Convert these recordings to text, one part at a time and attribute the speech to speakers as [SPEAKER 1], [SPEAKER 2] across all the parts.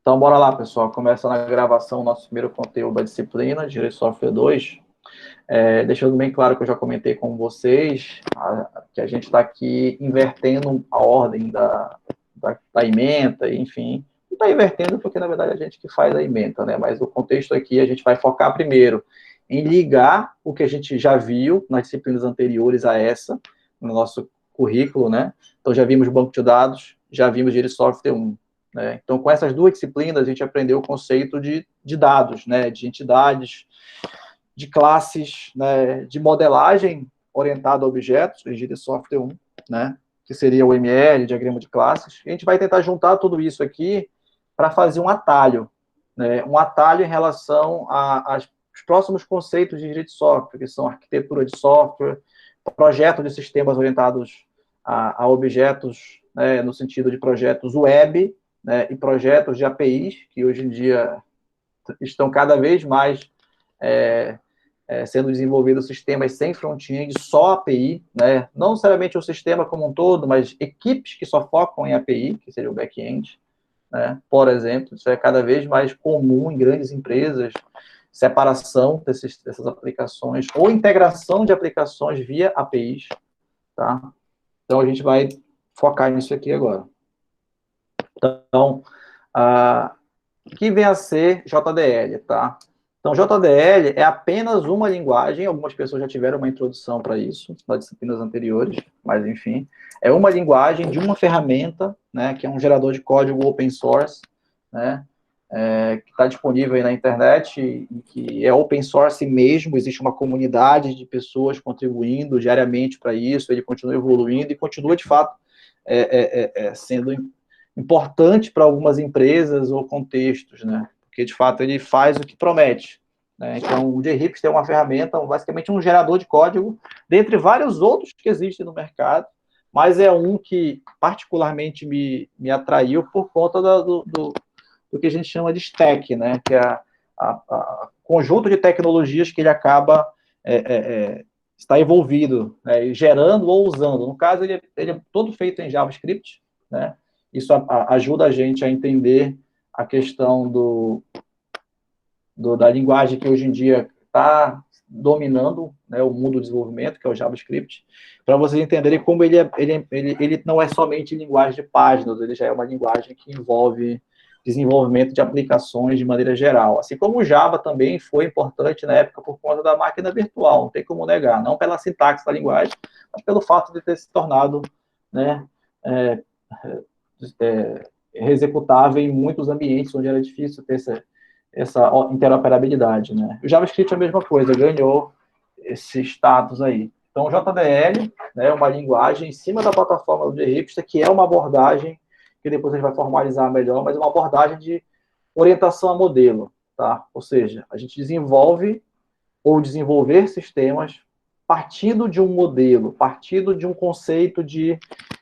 [SPEAKER 1] Então, bora lá, pessoal. Começa na gravação o nosso primeiro conteúdo da disciplina, Direito de Software 2. Deixando bem claro que eu já comentei com vocês que a gente está aqui invertendo a ordem da ementa, enfim. Não está invertendo porque, na verdade, a gente que faz a ementa, né? Mas o contexto aqui, a gente vai focar primeiro em ligar o que a gente já viu nas disciplinas anteriores a essa, no nosso currículo, né? Então, já vimos banco de dados, já vimos Direito de Software 1. Né? Então, com essas duas disciplinas, a gente aprendeu o conceito de dados, né? De entidades, de classes, né? De modelagem orientada a objetos, Direito de Software 1, né? Que seria o ML, diagrama de classes. E a gente vai tentar juntar tudo isso aqui para fazer um atalho, né? Um atalho em relação aos próximos conceitos de direito de software, que são arquitetura de software, projeto de sistemas orientados a objetos, né? No sentido de projetos web, né, e projetos de APIs, que hoje em dia estão cada vez mais sendo desenvolvidos sistemas sem front-end, só API, né, não necessariamente o sistema como um todo, mas equipes que só focam em API, que seria o back-end, né, por exemplo, isso é cada vez mais comum em grandes empresas, separação dessas aplicações, ou integração de aplicações via APIs, tá? Então, a gente vai focar nisso aqui agora. Então, que vem a ser JDL, tá? Então, JDL é apenas uma linguagem, algumas pessoas já tiveram uma introdução para isso, nas disciplinas anteriores, mas, enfim, é uma linguagem de uma ferramenta, né, que é um gerador de código open source, né, que está disponível aí na internet, e que é open source mesmo, existe uma comunidade de pessoas contribuindo diariamente para isso, ele continua evoluindo e continua, de fato, sendo importante para algumas empresas ou contextos, né? Porque, de fato, ele faz o que promete. Né? Então, o JRips é uma ferramenta, basicamente um gerador de código, dentre vários outros que existem no mercado, mas é um que particularmente me atraiu por conta do que a gente chama de stack, né? Que é a conjunto de tecnologias que ele acaba está envolvido, né? Gerando ou usando. No caso, ele é todo feito em JavaScript, né? Isso ajuda a gente a entender a questão da linguagem que hoje em dia está dominando, né, o mundo do desenvolvimento, que é o JavaScript, para vocês entenderem como ele não é somente linguagem de páginas, ele já é uma linguagem que envolve desenvolvimento de aplicações de maneira geral. Assim como o Java também foi importante na época por conta da máquina virtual, não tem como negar, não pela sintaxe da linguagem, mas pelo fato de ter se tornado, né, executável em muitos ambientes onde era difícil ter essa interoperabilidade, né? O JavaScript é a mesma coisa, ganhou esse status aí. Então, o JDL, né, é uma linguagem em cima da plataforma do JRips, que é uma abordagem, que depois a gente vai formalizar melhor, mas é uma abordagem de orientação a modelo, tá? Ou seja, a gente desenvolve ou desenvolver sistemas partindo de um modelo, partindo de um conceito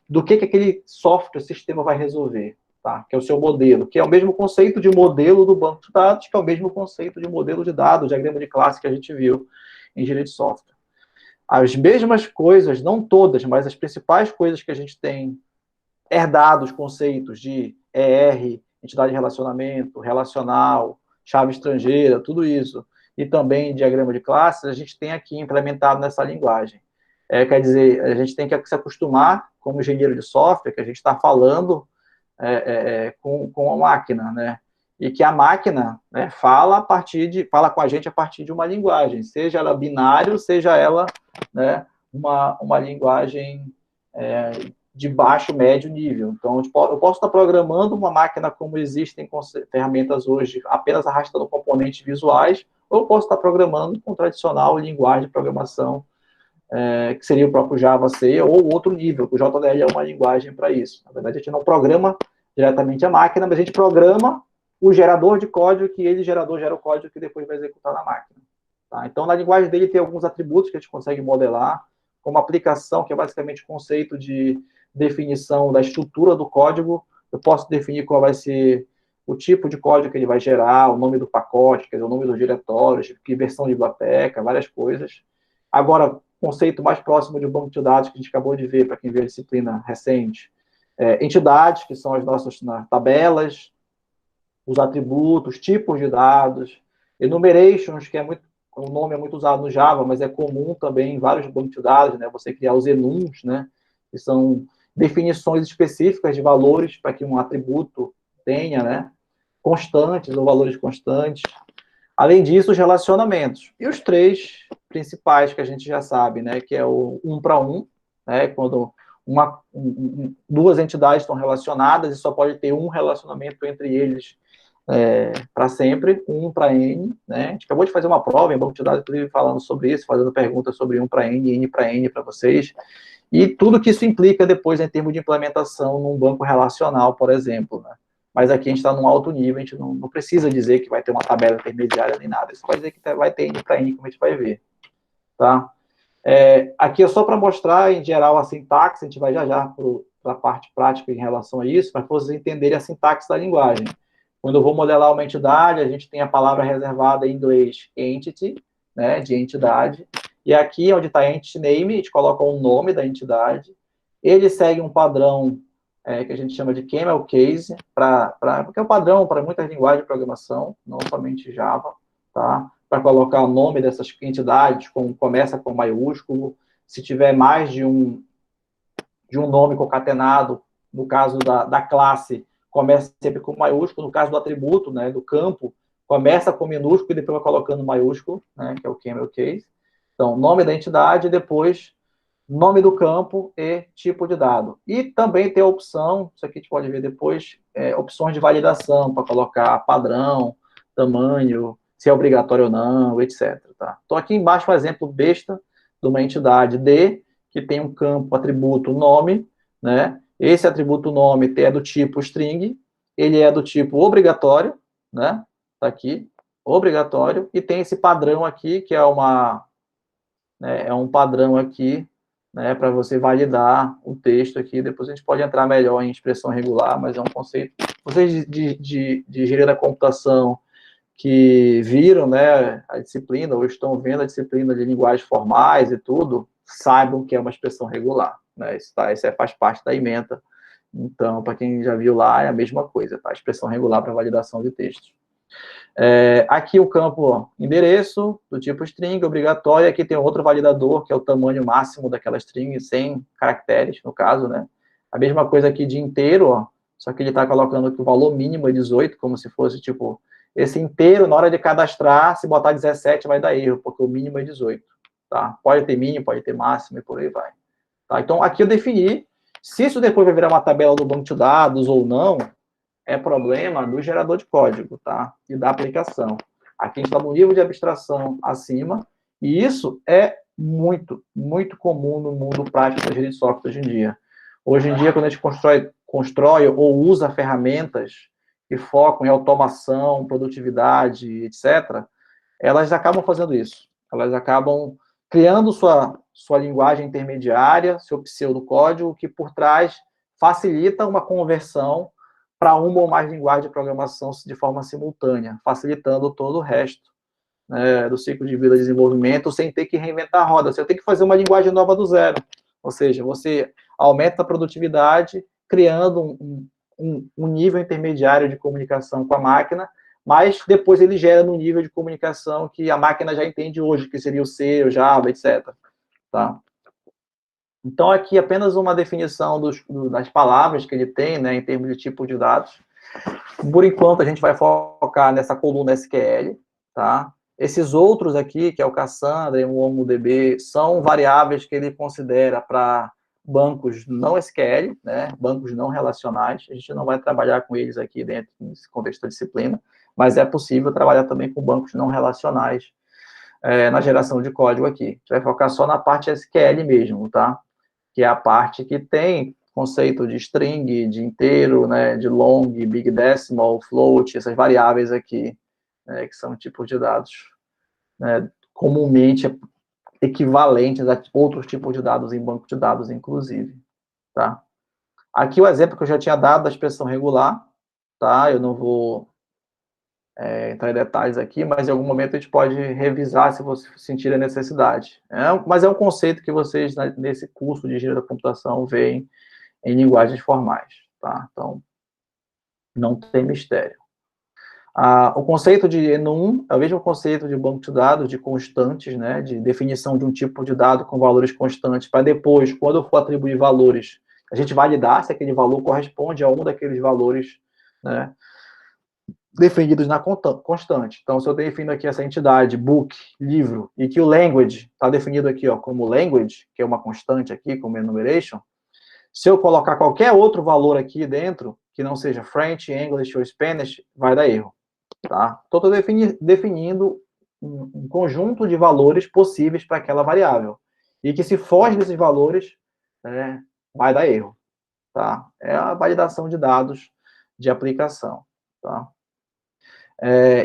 [SPEAKER 1] do que aquele software, sistema vai resolver, tá? Que é o seu modelo, que é o mesmo conceito de modelo do banco de dados, que é o mesmo conceito de modelo de dados, diagrama de classe que a gente viu em direito de software. As mesmas coisas, não todas, mas as principais coisas que a gente tem herdado, os conceitos de ER, entidade de relacionamento, relacional, chave estrangeira, tudo isso, e também diagrama de classes, a gente tem aqui implementado nessa linguagem. Quer dizer, a gente tem que se acostumar, como engenheiro de software, que a gente está falando com a máquina, né? E que a máquina, né, fala com a gente a partir de uma linguagem, seja ela binário, seja ela, né, uma linguagem de baixo, médio nível. Então, eu posso estar programando uma máquina como existem ferramentas hoje, apenas arrastando componentes visuais, ou eu posso estar programando com tradicional linguagem de programação, que seria o próprio Java C, ou outro nível, que o JDL é uma linguagem para isso. Na verdade, a gente não programa diretamente a máquina, mas a gente programa o gerador de código, que ele, gerador, gera o código que depois vai executar na máquina. Tá? Então, na linguagem dele tem alguns atributos que a gente consegue modelar, como aplicação, que é basicamente o conceito de definição da estrutura do código. Eu posso definir qual vai ser o tipo de código que ele vai gerar, o nome do pacote, quer dizer, o nome dos diretórios, que versão de biblioteca, várias coisas. Agora, conceito mais próximo de banco de dados, que a gente acabou de ver, para quem vê a disciplina recente, entidades, que são as nossas tabelas, os atributos, tipos de dados, enumerations, que é muito, o nome é muito usado no Java, mas é comum também em vários bancos de dados, né? Você criar os enums, né? Que são definições específicas de valores para que um atributo tenha, né? Constantes ou valores constantes. Além disso, os relacionamentos. E os três principais que a gente já sabe, né? Que é o um para um, né? Quando duas entidades estão relacionadas e só pode ter um relacionamento entre eles para sempre, um para N, né? A gente acabou de fazer uma prova em banco de dados, inclusive, falando sobre isso, fazendo perguntas sobre um para N para N para vocês, e tudo que isso implica depois em termos de implementação num banco relacional, por exemplo, né? Mas aqui a gente está num alto nível, a gente não precisa dizer que vai ter uma tabela intermediária nem nada, isso vai dizer que vai ter N para N, como a gente vai ver, tá? Aqui é só para mostrar, em geral, a sintaxe, a gente vai já para a parte prática em relação a isso, para vocês entenderem a sintaxe da linguagem. Quando eu vou modelar uma entidade, a gente tem a palavra reservada em inglês entity, né, de entidade, e aqui onde está entity name, a gente coloca o nome da entidade, ele segue um padrão que a gente chama de camel case, porque é o padrão para muitas linguagens de programação, não somente Java, tá? Para colocar o nome dessas entidades, começa com maiúsculo, se tiver mais de um nome concatenado, no caso da classe, começa sempre com maiúsculo, no caso do atributo, né, do campo, começa com minúsculo e depois vai colocando maiúsculo, né, que é o camel case. Então, nome da entidade, depois nome do campo e tipo de dado. E também tem a opção, isso aqui a gente pode ver depois, opções de validação, para colocar padrão, tamanho, se é obrigatório ou não, etc. Tá? Então, aqui embaixo um exemplo besta de uma entidade D, que tem um campo, atributo nome, né? Esse atributo nome é do tipo string, ele é do tipo obrigatório, né? Tá aqui, obrigatório, e tem esse padrão aqui, que é um padrão aqui, né, para você validar o texto aqui. Depois a gente pode entrar melhor em expressão regular, mas é um conceito. Vocês de engenharia da computação que viram, né, a disciplina, ou estão vendo a disciplina de linguagens formais e tudo, saibam que é uma expressão regular, né? Isso faz parte da ementa. Então, para quem já viu lá, é a mesma coisa, tá? Expressão regular para validação de textos. Aqui o campo endereço, do tipo string, obrigatório. Aqui tem outro validador, que é o tamanho máximo daquela string, 100 caracteres, no caso, né? A mesma coisa aqui de inteiro, ó, só que ele está colocando que o valor mínimo é 18, como se fosse, tipo, esse inteiro, na hora de cadastrar, se botar 17 vai dar erro, porque o mínimo é 18, tá? Pode ter mínimo, pode ter máximo e por aí vai. Tá? Então, aqui eu defini, se isso depois vai virar uma tabela do banco de dados ou não, é problema do gerador de código, tá? E da aplicação. Aqui a gente está no nível de abstração acima, e isso é muito, muito comum no mundo prático da engenharia de software hoje em dia. Hoje em dia, quando a gente constrói ou usa ferramentas que focam em automação, produtividade, etc., elas acabam fazendo isso. Elas acabam criando sua linguagem intermediária, seu pseudocódigo, que por trás facilita uma conversão para uma ou mais linguagens de programação de forma simultânea, facilitando todo o resto, né, do ciclo de vida de desenvolvimento, sem ter que reinventar a roda. Você tem que fazer uma linguagem nova do zero. Ou seja, você aumenta a produtividade, criando um nível intermediário de comunicação com a máquina, mas depois ele gera no nível de comunicação que a máquina já entende hoje, que seria o C, o Java, etc. Tá? Então, aqui apenas uma definição das palavras que ele tem, né, em termos de tipo de dados. Por enquanto, a gente vai focar nessa coluna SQL, tá? Esses outros aqui, que é o Cassandra e o MongoDB, são variáveis que ele considera para bancos não SQL, né? Bancos não relacionais. A gente não vai trabalhar com eles aqui dentro, nesse contexto da disciplina, mas é possível trabalhar também com bancos não relacionais na geração de código aqui. A gente vai focar só na parte SQL mesmo, tá? Que é a parte que tem conceito de string, de inteiro, né, de long, big decimal, float, essas variáveis aqui, né, que são tipos de dados, né, comumente equivalentes a outros tipos de dados em banco de dados, inclusive, tá? Aqui o exemplo que eu já tinha dado da expressão regular, tá? Eu não vou entrar em detalhes aqui, mas em algum momento a gente pode revisar se você sentir a necessidade. Mas é um conceito que vocês, nesse curso de engenharia da computação, veem em linguagens formais, tá? Então, não tem mistério. O conceito de enum é o mesmo conceito de banco de dados, de constantes, né, de definição de um tipo de dado com valores constantes, para depois, quando eu for atribuir valores, a gente validar se aquele valor corresponde a um daqueles valores, né, definidos na constante. Então, se eu defino aqui essa entidade, book, livro, e que o language está definido aqui ó, como language, que é uma constante aqui, como enumeration, se eu colocar qualquer outro valor aqui dentro, que não seja French, English ou Spanish, vai dar erro. Tá? Então, estou definindo um conjunto de valores possíveis para aquela variável. E que se foge desses valores, né, vai dar erro. Tá? É a validação de dados de aplicação. Tá?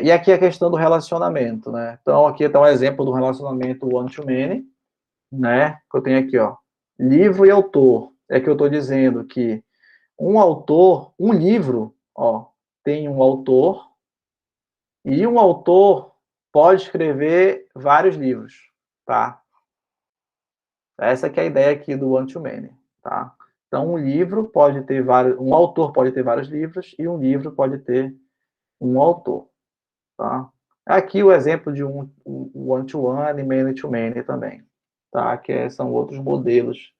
[SPEAKER 1] E aqui a questão do relacionamento. Né? Então, aqui está um exemplo do relacionamento one-to-many, né? Que eu tenho aqui, ó, livro e autor. É que eu estou dizendo que um autor, um livro, ó, tem um autor, e um autor pode escrever vários livros, tá? Essa que é a ideia aqui do one-to-many, tá? Então, um livro pode ter vários, um autor pode ter vários livros, e um livro pode ter um autor, tá? Aqui o exemplo de um one-to-one e many-to-many também, tá? Que são outros modelos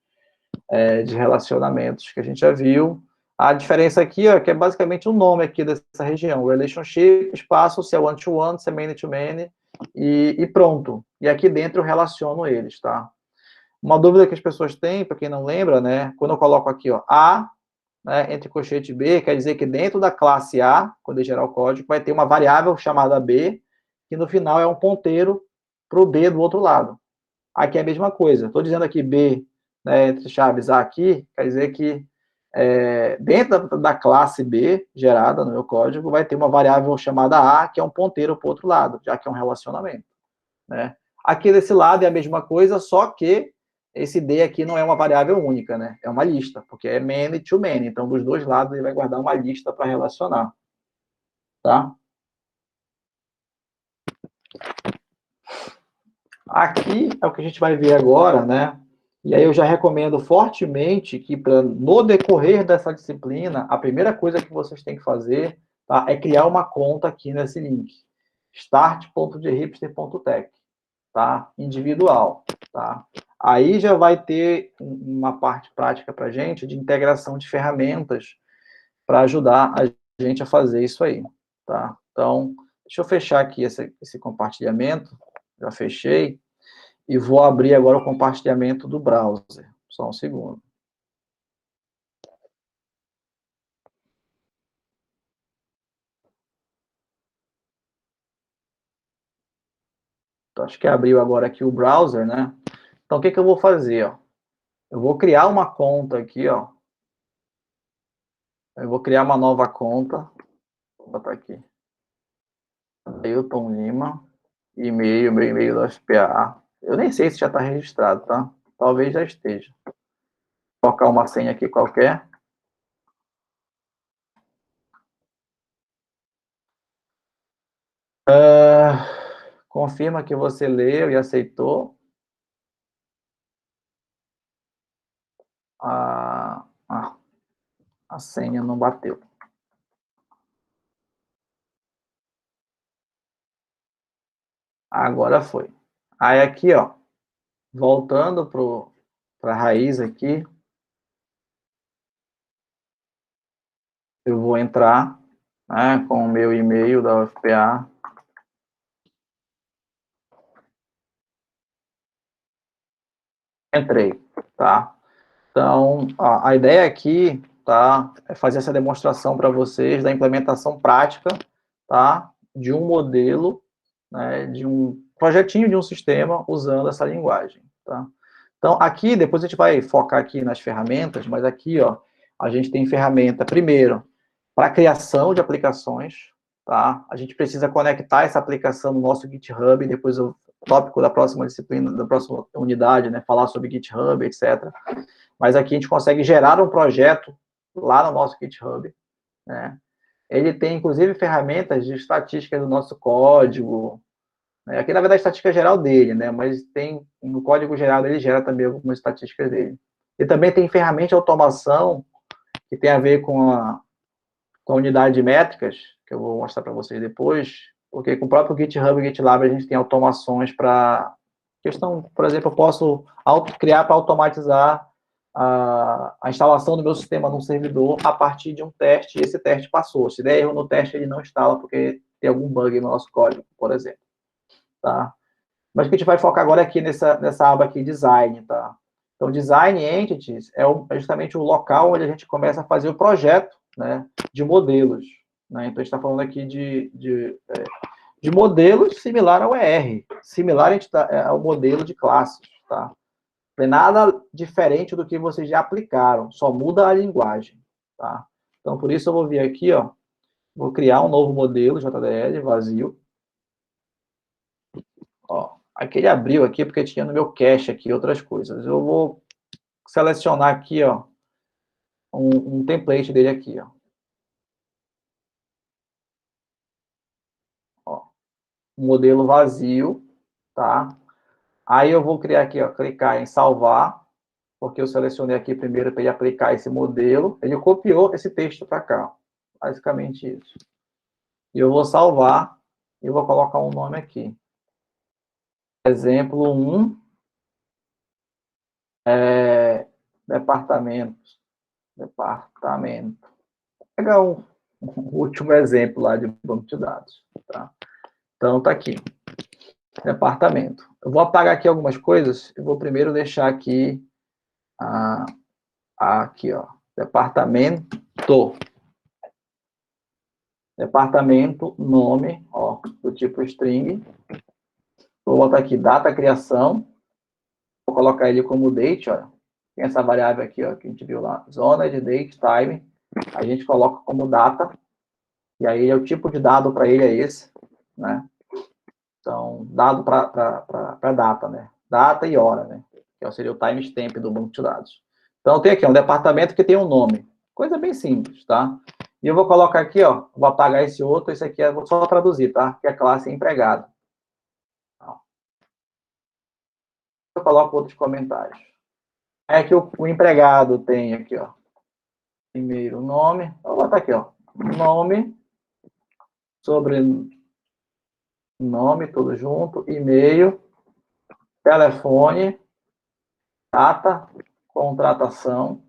[SPEAKER 1] de relacionamentos que a gente já viu. A diferença aqui é que é basicamente o nome aqui dessa região, relationship, espaço, se é one-to-one, se é many-to-many, e pronto. E aqui dentro eu relaciono eles, tá? Uma dúvida que as pessoas têm, para quem não lembra, né, quando eu coloco aqui, ó, A, né, entre colchete B, quer dizer que dentro da classe A, quando eu gerar o código, vai ter uma variável chamada B, que no final é um ponteiro para o B do outro lado. Aqui é a mesma coisa. Estou dizendo aqui B, né, entre chaves A aqui, quer dizer que dentro da classe B, gerada no meu código, vai ter uma variável chamada A, que é um ponteiro para o outro lado, já que é um relacionamento. Né? Aqui desse lado é a mesma coisa, só que esse D aqui não é uma variável única, né? É uma lista, porque é many to many. Então, dos dois lados, ele vai guardar uma lista para relacionar. Tá? Aqui é o que a gente vai ver agora, né? E aí eu já recomendo fortemente que, no decorrer dessa disciplina, a primeira coisa que vocês têm que fazer, tá, é criar uma conta aqui nesse link, start.jhipster.tech, tá? Individual, tá? Aí já vai ter uma parte prática para a gente de integração de ferramentas para ajudar a gente a fazer isso aí, tá? Então, deixa eu fechar aqui esse compartilhamento, já fechei. E vou abrir agora o compartilhamento do browser. Só um segundo. Então, acho que abriu agora aqui o browser, né? Então, o que eu vou fazer? Ó? Eu vou criar uma conta aqui, ó. Eu vou criar uma nova conta. Vou botar aqui. Ailton Lima. E-mail, meu e-mail do FPA. Eu nem sei se já está registrado, tá? Talvez já esteja. Vou colocar uma senha aqui qualquer. Confirma que você leu e aceitou. A senha não bateu. Agora foi. Aí aqui, ó, voltando para a raiz aqui, eu vou entrar, né, com o meu e-mail da UFPA. Entrei, tá? Então, a ideia aqui, tá, é fazer essa demonstração para vocês da implementação prática, tá, de um modelo, né, de um projetinho de um sistema usando essa linguagem, tá? Então, aqui, depois a gente vai focar aqui nas ferramentas, mas aqui, ó, a gente tem ferramenta, primeiro, para criação de aplicações, tá? A gente precisa conectar essa aplicação no nosso GitHub, depois o tópico da próxima disciplina, da próxima unidade, né, falar sobre GitHub, etc. Mas aqui a gente consegue gerar um projeto lá no nosso GitHub, né? Ele tem, inclusive, ferramentas de estatística do nosso código, né? Aqui, na verdade, a estatística geral dele, né? Mas tem, no código geral, ele gera também algumas estatísticas dele. E também tem ferramenta de automação que tem a ver com a unidade de métricas, que eu vou mostrar para vocês depois, porque com o próprio GitHub e GitLab a gente tem automações para questão, por exemplo, eu posso criar para automatizar a instalação do meu sistema num servidor a partir de um teste, e esse teste passou. Se der erro no teste, ele não instala porque tem algum bug no nosso código, por exemplo. Tá? Mas o que a gente vai focar agora é aqui nessa aba aqui, Design, tá? Então, Design Entities é justamente o local onde a gente começa a fazer o projeto, né, de modelos. Né? Então, a gente está falando aqui de modelos similar ao ER, similar ao modelo de classes, tá? Não é nada diferente do que vocês já aplicaram, só muda a linguagem, tá? Então, por isso eu vou vir aqui, ó, vou criar um novo modelo JDL vazio. Ó, aqui ele abriu aqui porque tinha no meu cache aqui outras coisas. Eu vou selecionar aqui, ó, um template dele aqui, ó. Ó, um modelo vazio, tá? Aí eu vou criar aqui, ó, clicar em salvar, porque eu selecionei aqui primeiro para ele aplicar esse modelo. Ele copiou esse texto para cá, ó. Basicamente isso. E eu vou salvar e vou colocar um nome aqui. Exemplo 1, departamento. Vou pegar um último exemplo lá de banco de dados. Tá? Então, tá aqui. Departamento. Eu vou apagar aqui algumas coisas. Eu vou primeiro deixar aqui, aqui, ó, departamento. Departamento, nome, ó, do tipo string. Vou botar aqui data criação. Vou colocar ele como date, ó. Tem essa variável aqui, ó, que a gente viu lá. Zona de date, time. A gente coloca como data. E aí, o tipo de dado para ele é esse, né? Então, dado para data, né? Data e hora, né? Que seria o timestamp do banco de dados. Então, tem aqui um departamento que tem um nome. Coisa bem simples, tá? E eu vou colocar aqui, ó, vou apagar esse outro, esse aqui eu vou só traduzir, tá? Que é a classe empregado. Eu coloco outros comentários. É que o empregado tem aqui, ó, primeiro nome, vou botar aqui, ó, nome, sobrenome, tudo junto, e-mail, telefone, data, contratação,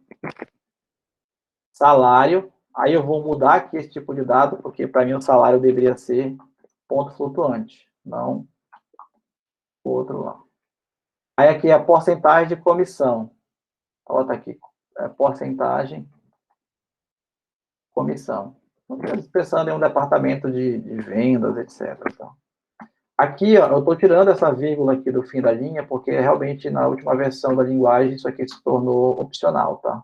[SPEAKER 1] salário. Aí eu vou mudar aqui esse tipo de dado, porque para mim o salário deveria ser ponto flutuante, não o outro lá. Aí aqui é a porcentagem de comissão. Bota aqui, porcentagem, comissão. Pensando em um departamento de vendas, etc. Então. Aqui, ó, eu estou tirando essa vírgula aqui do fim da linha, porque realmente na última versão da linguagem isso aqui se tornou opcional, tá?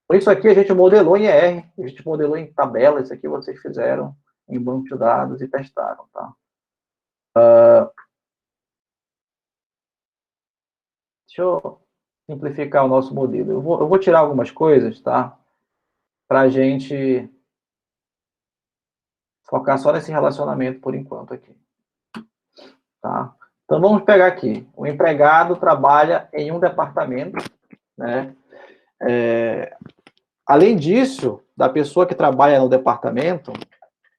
[SPEAKER 1] Por isso aqui a gente modelou em R, a gente modelou em tabela, isso aqui vocês fizeram em banco de dados e testaram, tá? Deixa eu simplificar o nosso modelo. Eu vou tirar algumas coisas, tá? Para a gente focar só nesse relacionamento por enquanto aqui. Tá? Então, vamos pegar aqui. O empregado trabalha em um departamento, né? Além disso, da pessoa que trabalha no departamento,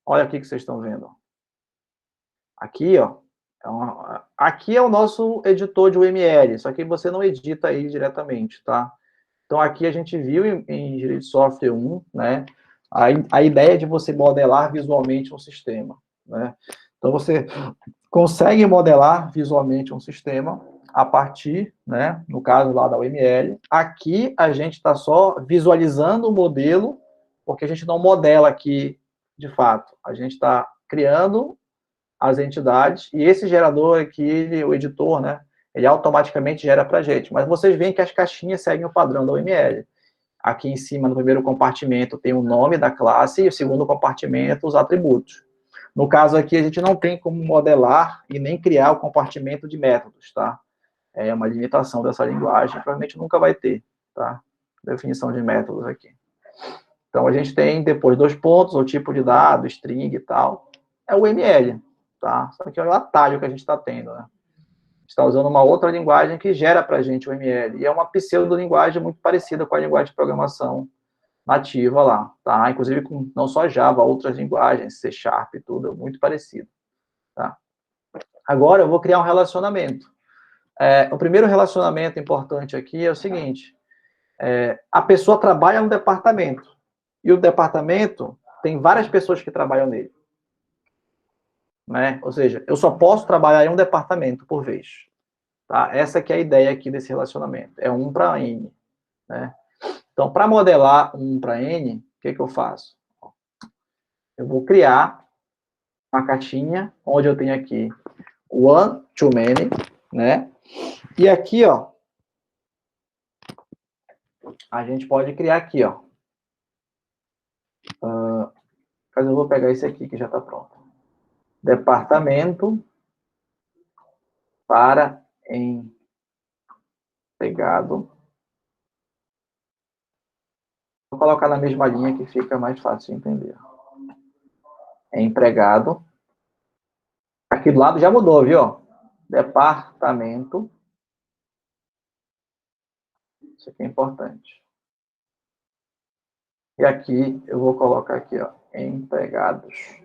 [SPEAKER 1] olha aqui que vocês estão vendo. Aqui, ó. Então, aqui é o nosso editor de UML, só que você não edita aí diretamente, tá? Então, aqui a gente viu em Engenharia de Software 1, né? A ideia de você modelar visualmente um sistema, né? Então, você consegue modelar visualmente um sistema a partir, né, no caso lá da UML. Aqui a gente está só visualizando o modelo, porque a gente não modela aqui de fato. A gente está criando as entidades e esse gerador aqui, o editor, né, ele automaticamente gera para a gente. Mas vocês veem que as caixinhas seguem o padrão da UML. Aqui em cima, no primeiro compartimento, tem o nome da classe e o segundo compartimento, os atributos. No caso aqui, a gente não tem como modelar e nem criar o compartimento de métodos, tá? É uma limitação dessa linguagem, provavelmente nunca vai ter, tá? Definição de métodos aqui. Então, a gente tem depois 2 pontos, o tipo de dado, string e tal. É o ML, tá? Só que é o atalho que a gente está tendo, né? A gente está usando uma outra linguagem que gera para a gente o ML. E é uma pseudo-linguagem muito parecida com a linguagem de programação nativa lá, tá? Inclusive com não só Java, outras linguagens, C Sharp e tudo, é muito parecido, tá? Agora eu vou criar um relacionamento. O primeiro relacionamento importante aqui é o seguinte, a pessoa trabalha no departamento, e o departamento tem várias pessoas que trabalham nele, né? Ou seja, eu só posso trabalhar em um departamento por vez, tá? Essa que é a ideia aqui desse relacionamento, é 1 para N, né? Então, para modelar 1 para N, o que eu faço? Eu vou criar uma caixinha, onde eu tenho aqui one to many, né? E aqui, ó, a gente pode criar aqui, ó. Mas eu vou pegar esse aqui que já está pronto. Departamento para empregado. Vou colocar na mesma linha que fica mais fácil de entender. Empregado. Aqui do lado já mudou, viu? Departamento. Isso aqui é importante. E aqui eu vou colocar aqui, ó, empregados.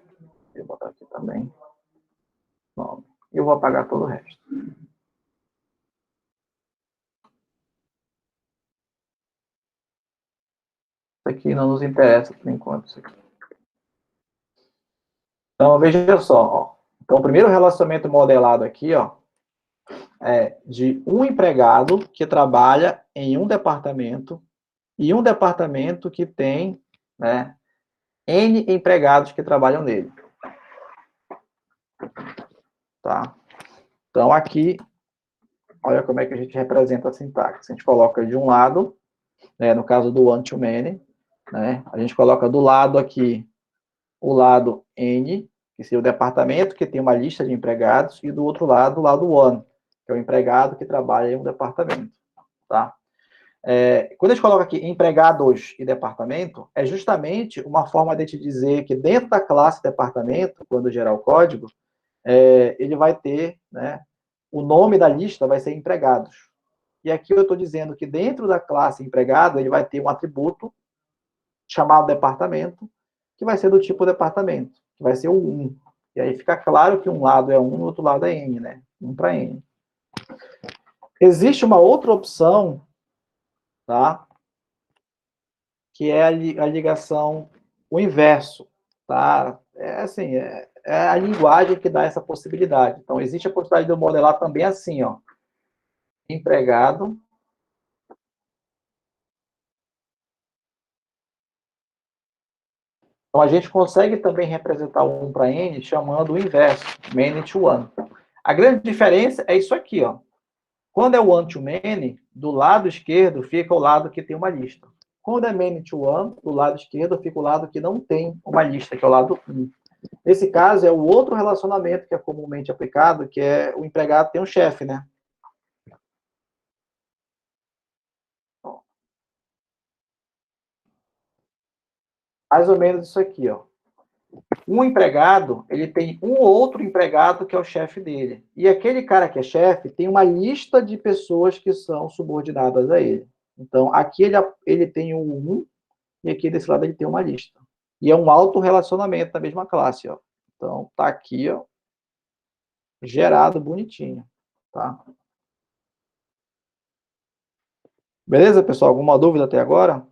[SPEAKER 1] Vou botar aqui também. Nome. E eu vou apagar todo o resto. Isso aqui não nos interessa por enquanto. Isso aqui. Então, veja só, ó. Então, o primeiro relacionamento modelado aqui, ó, é de um empregado que trabalha em um departamento e um departamento que tem, né, N empregados que trabalham nele. Tá? Então, aqui, olha como é que a gente representa a sintaxe. A gente coloca de um lado, né, no caso do one to many, né, a gente coloca do lado aqui o lado N, que seria o departamento que tem uma lista de empregados, e do outro lado, o lado one, que é o empregado que trabalha em um departamento. Tá? Quando a gente coloca aqui empregados e departamento, é justamente uma forma de te dizer que dentro da classe departamento, quando gerar o código, ele vai ter, né, o nome da lista vai ser empregados. E aqui eu estou dizendo que dentro da classe empregado, ele vai ter um atributo chamado departamento, que vai ser do tipo departamento, que vai ser o 1. E aí fica claro que um lado é 1 e o outro lado é N, né? 1 para N. Existe uma outra opção, tá? Que é a ligação, o inverso, tá? Assim, é a linguagem que dá essa possibilidade. Então, existe a possibilidade de eu modelar também assim, ó. Empregado. Então, a gente consegue também representar o 1 para N chamando o inverso, many to one. A grande diferença é isso aqui, ó. Quando é one to many, do lado esquerdo fica o lado que tem uma lista. Quando é many to one, do lado esquerdo fica o lado que não tem uma lista, que é o lado 1. Nesse caso, é o outro relacionamento que é comumente aplicado, que é o empregado tem um chefe, né? Mais ou menos isso aqui, ó. Um empregado, ele tem um outro empregado que é o chefe dele. E aquele cara que é chefe tem uma lista de pessoas que são subordinadas a ele. Então, aqui ele tem um 1 e aqui desse lado ele tem uma lista. E é um autorrelacionamento da mesma classe, ó. Então, tá aqui, ó, gerado bonitinho, tá? Beleza, pessoal? Alguma dúvida até agora?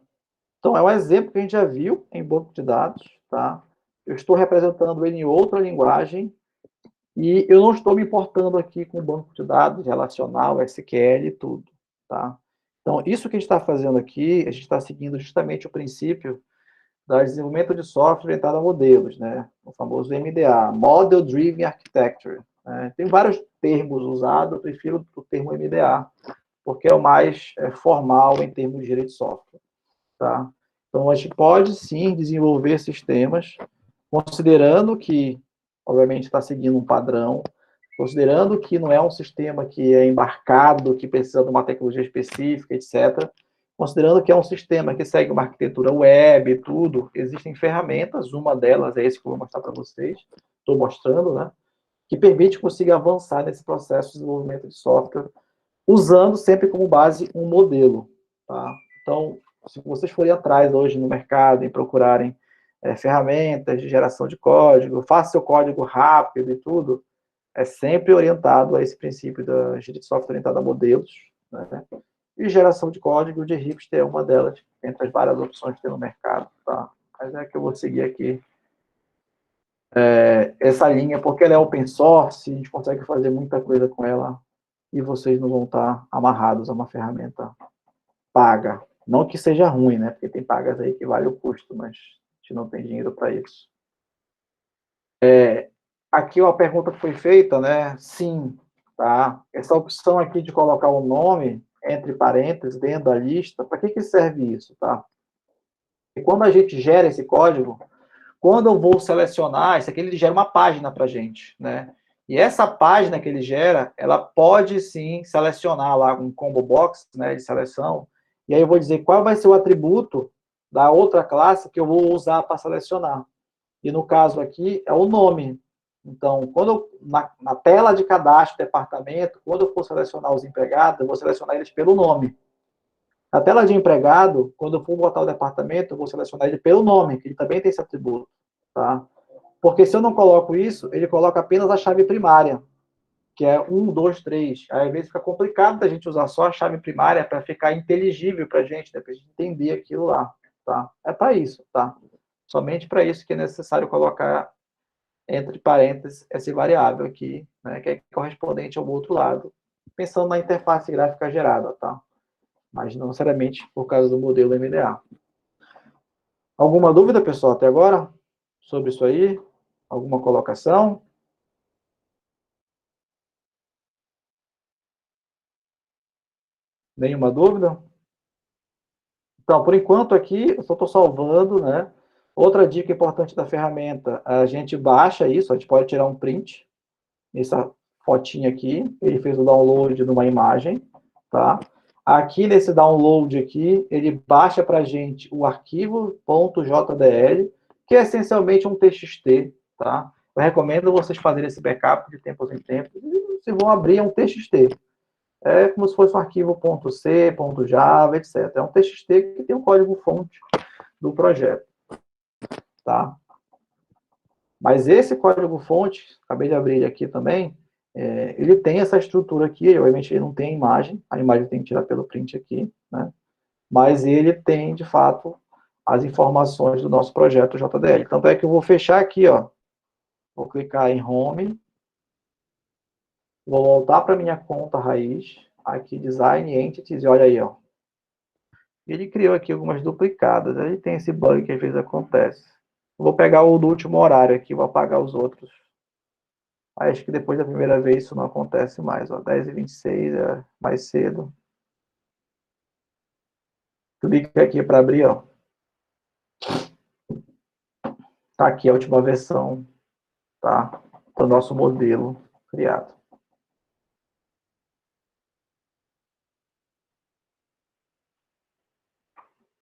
[SPEAKER 1] Então, é um exemplo que a gente já viu em banco de dados, tá? Eu estou representando ele em outra linguagem e eu não estou me importando aqui com banco de dados relacional, SQL e tudo, tá? Então, isso que a gente está fazendo aqui, a gente está seguindo justamente o princípio do desenvolvimento de software orientado a modelos, né? O famoso MDA, Model Driven Architecture. Né? Tem vários termos usados, eu prefiro o termo MDA, porque é o mais formal em termos de direito de software. Tá? Então, a gente pode, sim, desenvolver sistemas, considerando que, obviamente, está seguindo um padrão, considerando que não é um sistema que é embarcado, que precisa de uma tecnologia específica, etc., considerando que é um sistema que segue uma arquitetura web e tudo, existem ferramentas, uma delas é esse que eu vou mostrar para vocês, estou mostrando, né, que permite conseguir avançar nesse processo de desenvolvimento de software, usando sempre como base um modelo. Tá? Então, se vocês forem atrás hoje no mercado e procurarem ferramentas de geração de código, faça seu código rápido e tudo, é sempre orientado a esse princípio da engenharia de software orientada a modelos, né? E geração de código de hipster é uma delas, entre as várias opções que tem no mercado, tá? Mas é que eu vou seguir aqui essa linha, porque ela é open source, a gente consegue fazer muita coisa com ela e vocês não vão estar amarrados a uma ferramenta paga. Não que seja ruim, né? Porque tem pagas aí que vale o custo, mas a gente não tem dinheiro para isso. Aqui uma pergunta que foi feita, né? Sim, tá? Essa opção aqui de colocar o nome entre parênteses dentro da lista, para que serve isso, tá? E quando a gente gera esse código, quando eu vou selecionar, isso aqui ele gera uma página para a gente, né? E essa página que ele gera, ela pode sim selecionar lá um combo box, né, de seleção, e aí eu vou dizer qual vai ser o atributo da outra classe que eu vou usar para selecionar. E no caso aqui é o nome. Então, quando eu, na tela de cadastro do departamento, quando eu for selecionar os empregados, eu vou selecionar eles pelo nome. Na tela de empregado, quando eu for botar o departamento, eu vou selecionar ele pelo nome, que ele também tem esse atributo, tá? Porque se eu não coloco isso, ele coloca apenas a chave primária, que é 1, 2, 3. Aí, às vezes, fica complicado da gente usar só a chave primária para ficar inteligível para a gente, né? Para a gente entender aquilo lá, tá? É para isso, tá? Somente para isso que é necessário colocar entre parênteses essa variável aqui, né? Que é correspondente ao outro lado, pensando na interface gráfica gerada, tá? Mas não necessariamente por causa do modelo MDA. Alguma dúvida, pessoal, até agora? Sobre isso aí? Alguma colocação? Nenhuma dúvida? Então, por enquanto aqui, eu só estou salvando, né? Outra dica importante da ferramenta, a gente baixa isso, a gente pode tirar um print, essa fotinha aqui, ele fez o download de uma imagem, tá? Aqui nesse download aqui, ele baixa para a gente o arquivo .jdl, que é essencialmente um TXT, tá? Eu recomendo vocês fazerem esse backup de tempos em tempos, e se vão abrir, é um TXT. É como se fosse um arquivo .c, .java, etc. É um TXT que tem o código-fonte do projeto, tá? Mas esse código-fonte, acabei de abrir ele aqui também, ele tem essa estrutura aqui, obviamente ele não tem a imagem tem que tirar pelo print aqui, né? Mas ele tem, de fato, as informações do nosso projeto JDL. Tanto é que eu vou fechar aqui, ó, vou clicar em Home, vou voltar para minha conta raiz, aqui Design Entities, e olha aí, ó. Ele criou aqui algumas duplicadas, aí tem esse bug que às vezes acontece. Vou pegar o do último horário aqui, vou apagar os outros. Acho que depois da primeira vez isso não acontece mais, ó. 10h26 é mais cedo. Clica aqui para abrir, ó. Tá aqui a última versão, tá? Do nosso modelo criado.